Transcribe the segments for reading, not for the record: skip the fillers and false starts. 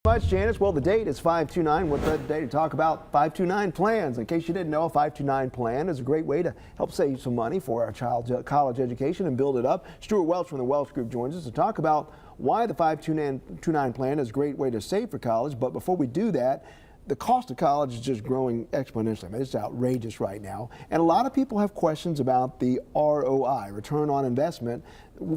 Much, Janice. Well, the date is 529. What's that day to talk about 529 plans? In case you didn't know, a 529 plan is a great way to help save some money for our child's college education and build it up. Stewart Welch from the Welch Group joins us to talk about why the 529 plan is a great way to save for college. But before we do that, the cost of college is just growing exponentially. I mean, it's outrageous right now. And a lot of people have questions about the ROI, return on investment,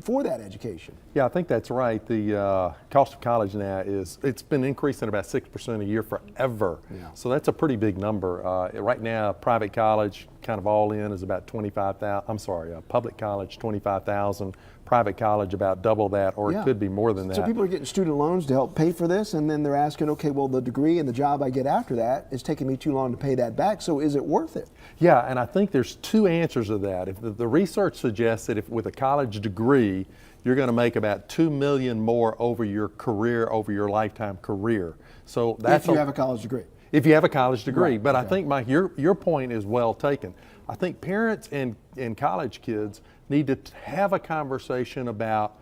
for that education. Yeah, I think that's right. The cost of college now it's been increasing about 6% a year forever. Yeah. So that's a pretty big number. Right now, private college, kind of all in, is about 25,000. I'm sorry, public college, 25,000. Private college, about double that, or it could be more than that. So people are getting student loans to help pay for this, and then they're asking, okay, well, the degree and the job I get after that is taking me too long to pay that back, so is it worth it? Yeah, and I think there's two answers to that. If the research suggests that if with a college degree, you're going to make about $2 million more over your career, over your lifetime career. So that's if you have a college degree. If you have a college degree. Right. But Okay. I think, Mike, your point is well taken. I think parents and college kids need to have a conversation about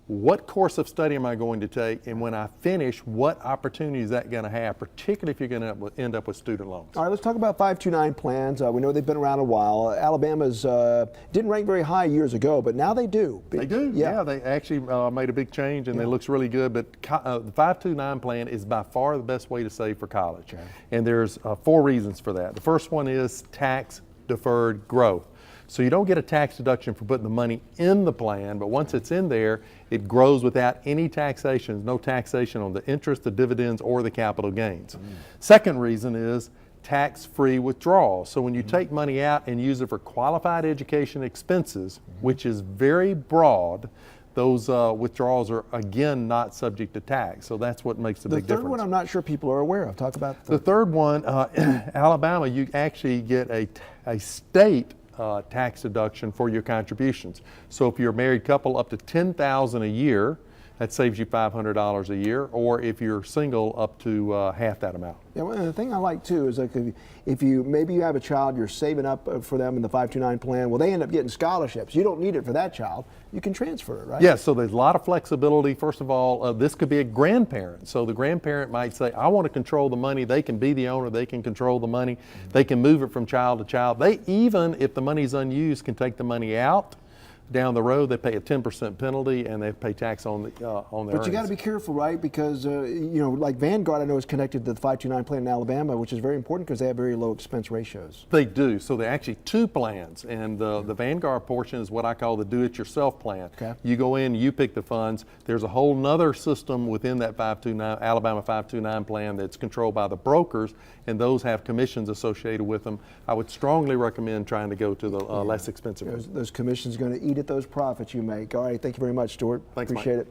what course of study am I going to take, and when I finish, what opportunity is that going to have, particularly if you're going to end up with student loans. All right, let's talk about 529 plans. We know they've been around a while. Alabama's didn't rank very high years ago, but now they do. They do, yeah. They actually made a big change, and it looks really good. But the 529 plan is by far the best way to save for college. Okay. And there's 4 reasons for that. The first one is tax-deferred growth. So you don't get a tax deduction for putting the money in the plan, but once it's in there, it grows without any taxation. No taxation on the interest, the dividends, or the capital gains. Second reason is tax-free withdrawal. So when you take money out and use it for qualified education expenses, which is very broad, those withdrawals are, again, not subject to tax. So that's what makes the big difference. The third one I'm not sure people are aware of. Talk about the third one. Alabama, you actually get a state tax deduction for your contributions. So if you're a married couple, up to $10,000 a year, that saves you $500 a year, or if you're single, up to half that amount. Yeah, well, the thing I like too is like if you maybe you have a child, you're saving up for them in the 529 plan. Well, they end up getting scholarships. You don't need it for that child. You can transfer it, right? Yeah. So there's a lot of flexibility. First of all, this could be a grandparent. So the grandparent might say, "I want to control the money." They can be the owner. They can control the money. They can move it from child to child. They even, if the money's unused, can take the money out. Down the road, they pay a 10% penalty, and they pay tax on their But earnings. you got to be careful, right? Because you know, like Vanguard, I know is connected to the 529 plan in Alabama, which is very important because they have very low expense ratios. They do. So they're actually 2 plans, and the Vanguard portion is what I call the do-it-yourself plan. Okay. You go in, you pick the funds. There's a whole nother system within that Alabama 529 plan that's controlled by the brokers, and those have commissions associated with them. I would strongly recommend trying to go to the less expensive one. Those commissions are going to eat at those profits you make. All right, thank you very much, Stewart. Thanks, Appreciate Mike. it.